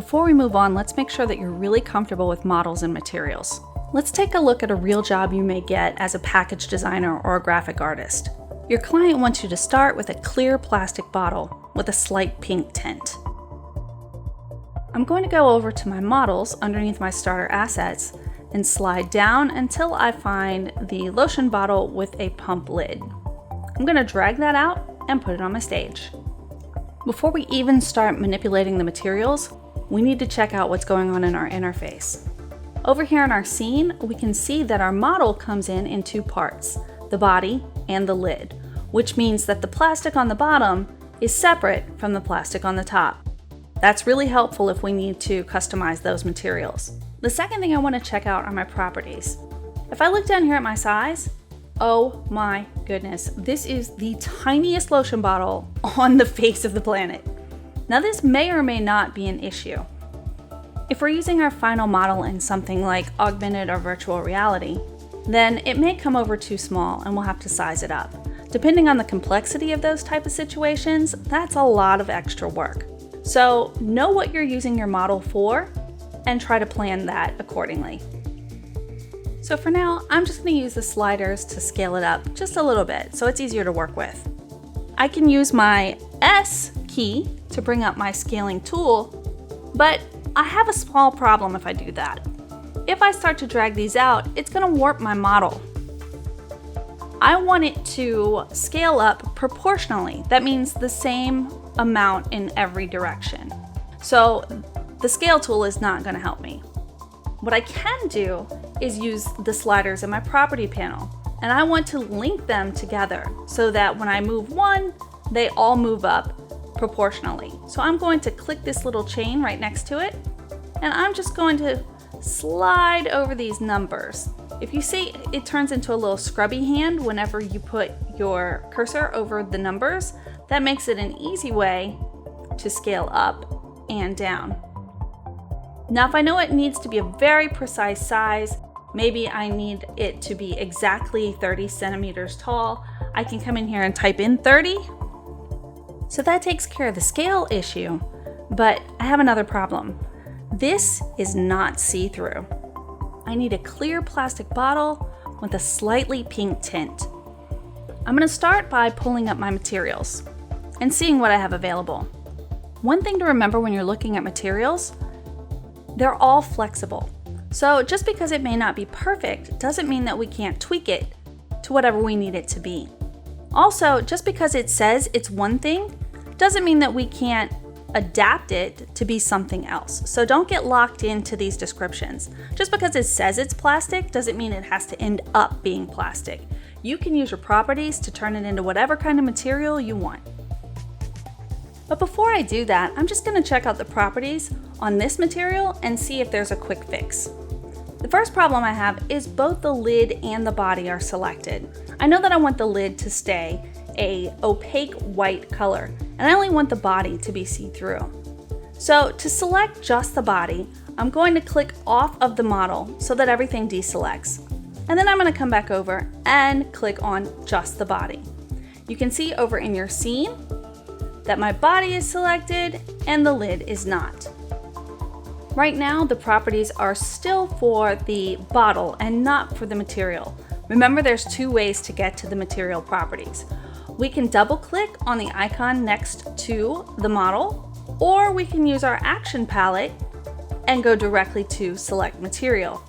before we move on, let's make sure that you're really comfortable with models and materials. Let's take a look at a real job you may get as a package designer or a graphic artist. Your client wants you to start with a clear plastic bottle with a slight pink tint. I'm going to go over to my models underneath my starter assets and slide down until I find the lotion bottle with a pump lid. I'm going to drag that out and put it on my stage. Before we even start manipulating the materials, we need to check out what's going on in our interface. Over here in our scene, we can see that our model comes in two parts, the body and the lid, which means that the plastic on the bottom is separate from the plastic on the top. That's really helpful if we need to customize those materials. The second thing I want to check out are my properties. If I look down here at my size, oh my goodness, this is the tiniest lotion bottle on the face of the planet. Now this may or may not be an issue. If we're using our final model in something like augmented or virtual reality, then it may come over too small and we'll have to size it up. Depending on the complexity of those type of situations, that's a lot of extra work. So know what you're using your model for and try to plan that accordingly. So for now, I'm just going to use the sliders to scale it up just a little bit so it's easier to work with. I can use my S key to bring up my scaling tool, but I have a small problem if I do that. If I start to drag these out, it's going to warp my model. I want it to scale up proportionally. That means the same amount in every direction. So the scale tool is not going to help me. What I can do is use the sliders in my property panel, and I want to link them together so that when I move one, they all move up proportionally. So I'm going to click this little chain right next to it, and I'm just going to slide over these numbers. If you see, it turns into a little scrubby hand whenever you put your cursor over the numbers. That makes it an easy way to scale up and down. Now, if I know it needs to be a very precise size, maybe I need it to be exactly 30 centimeters tall, I can come in here and type in 30. So that takes care of the scale issue, but I have another problem. This is not see-through. I need a clear plastic bottle with a slightly pink tint. I'm going to start by pulling up my materials and seeing what I have available. One thing to remember when you're looking at materials, they're all flexible. So just because it may not be perfect doesn't mean that we can't tweak it to whatever we need it to be. Also, just because it says it's one thing doesn't mean that we can't adapt it to be something else. So don't get locked into these descriptions. Just because it says it's plastic doesn't mean it has to end up being plastic. You can use your properties to turn it into whatever kind of material you want. But before I do that, I'm just going to check out the properties on this material and see if there's a quick fix. The first problem I have is both the lid and the body are selected. I know that I want the lid to stay a opaque white color, and I only want the body to be see-through. So to select just the body, I'm going to click off of the model so that everything deselects. And then I'm going to come back over and click on just the body. You can see over in your scene that my body is selected and the lid is not. Right now, the properties are still for the bottle and not for the material. Remember, there's two ways to get to the material properties. We can double click on the icon next to the model, or we can use our action palette and go directly to select material.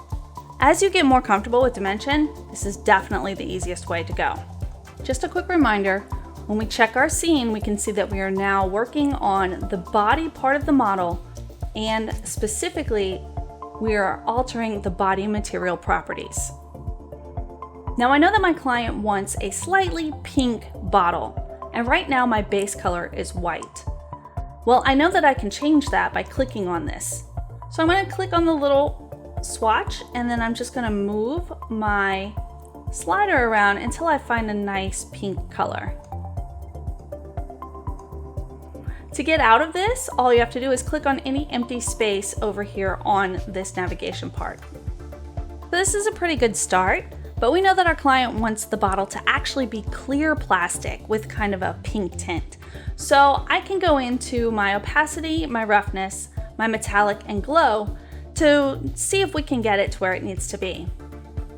As you get more comfortable with dimension, this is definitely the easiest way to go. Just a quick reminder, when we check our scene, we can see that we are now working on the body part of the model, and specifically, we are altering the body material properties. Now I know that my client wants a slightly pink bottle, and right now my base color is white. Well, I know that I can change that by clicking on this. So I'm going to click on the little swatch, and then I'm just going to move my slider around until I find a nice pink color. To get out of this, all you have to do is click on any empty space over here on this navigation part. So this is a pretty good start, but we know that our client wants the bottle to actually be clear plastic with kind of a pink tint. So I can go into my opacity, my roughness, my metallic and glow to see if we can get it to where it needs to be.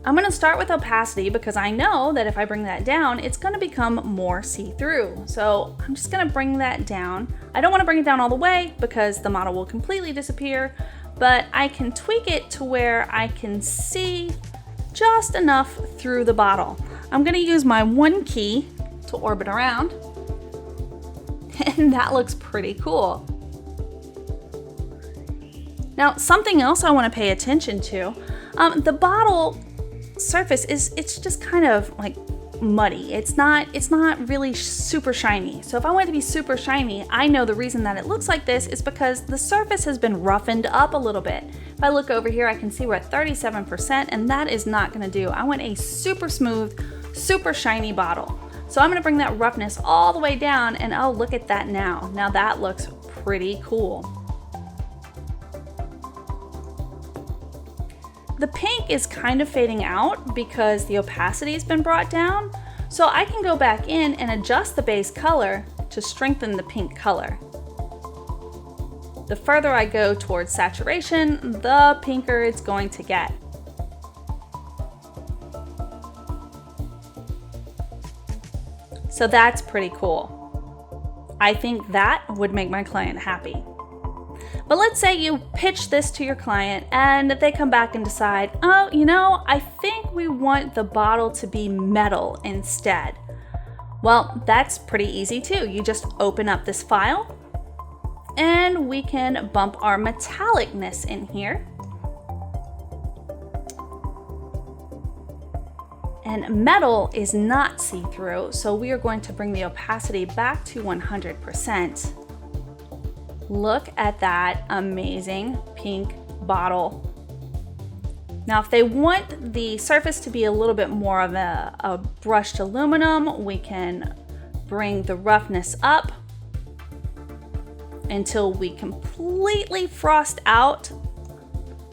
I'm going to start with opacity because I know that if I bring that down, it's going to become more see-through. So I'm just going to bring that down. I don't want to bring it down all the way because the model will completely disappear, but I can tweak it to where I can see just enough through the bottle. I'm going to use my 1 key to orbit around, and that looks pretty cool. Now, something else I want to pay attention to, the bottle surface it's just kind of like muddy. It's not really super shiny. So if I want it to be super shiny, I know the reason that it looks like this is because the surface has been roughened up a little bit. If I look over here, I can see we're at 37%, and that is not going to do. I want a super smooth, super shiny bottle. So I'm going to bring that roughness all the way down, and oh, look at that now. Now that looks pretty cool. The pink is kind of fading out because the opacity has been brought down, so I can go back in and adjust the base color to strengthen the pink color. The further I go towards saturation, the pinker it's going to get. So that's pretty cool. I think that would make my client happy. But let's say you pitch this to your client and they come back and decide, oh, I think we want the bottle to be metal instead. Well, that's pretty easy too. You just open up this file and we can bump our metallicness in here. And metal is not see-through, so we are going to bring the opacity back to 100%. Look at that amazing pink bottle. Now, if they want the surface to be a little bit more of a brushed aluminum, we can bring the roughness up until we completely frost out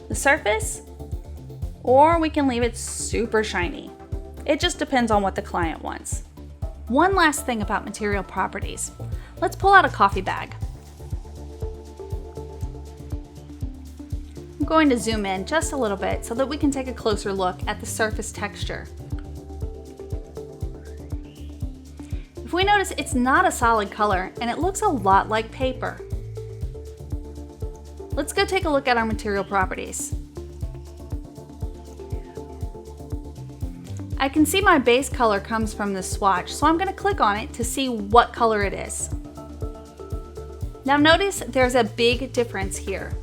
the surface, or we can leave it super shiny. It just depends on what the client wants. One last thing about material properties. Let's pull out a coffee bag. I'm going to zoom in just a little bit so that we can take a closer look at the surface texture. If we notice, it's not a solid color and it looks a lot like paper. Let's go take a look at our material properties. I can see my base color comes from this swatch, so I'm going to click on it to see what color it is. Now notice there's a big difference here.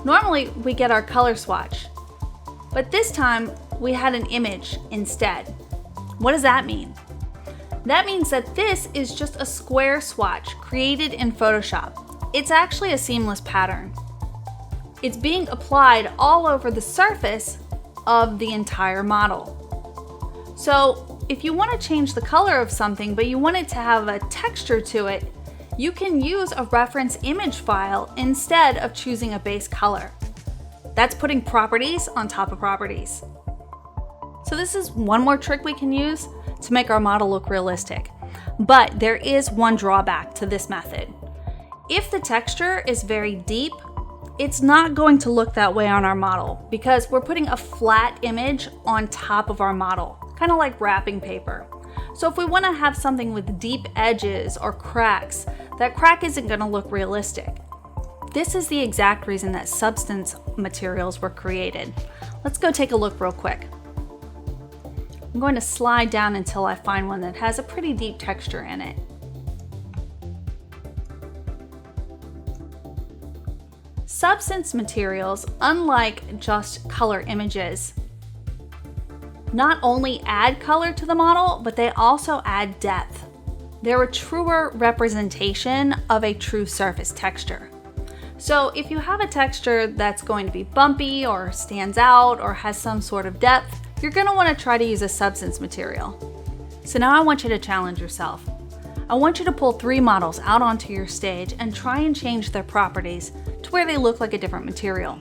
Normally we get our color swatch, but this time we had an image instead. What does that mean? That means that this is just a square swatch created in Photoshop. It's actually a seamless pattern. It's being applied all over the surface of the entire model. So if you want to change the color of something, but you want it to have a texture to it, you can use a reference image file instead of choosing a base color. That's putting properties on top of properties. So this is one more trick we can use to make our model look realistic. But there is one drawback to this method. If the texture is very deep, it's not going to look that way on our model because we're putting a flat image on top of our model, kind of like wrapping paper. So if we want to have something with deep edges or cracks, that crack isn't going to look realistic. This is the exact reason that substance materials were created. Let's go take a look real quick. I'm going to slide down until I find one that has a pretty deep texture in it. Substance materials, unlike just color images, not only add color to the model, but they also add depth. They're a truer representation of a true surface texture. So if you have a texture that's going to be bumpy or stands out or has some sort of depth, you're going to want to try to use a substance material. So now I want you to challenge yourself. I want you to pull 3 models out onto your stage and try and change their properties to where they look like a different material.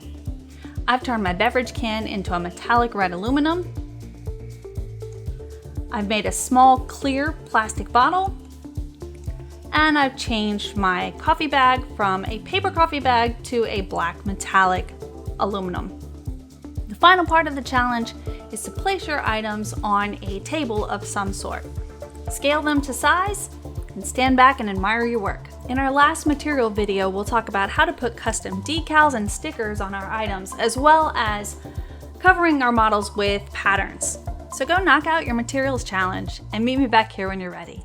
I've turned my beverage can into a metallic red aluminum. I've made a small clear plastic bottle, And I've changed my coffee bag from a paper coffee bag to a black metallic aluminum. The final part of the challenge is to place your items on a table of some sort. Scale them to size and stand back and admire your work. In our last material video, we'll talk about how to put custom decals and stickers on our items, as well as covering our models with patterns. So go knock out your materials challenge and meet me back here when you're ready.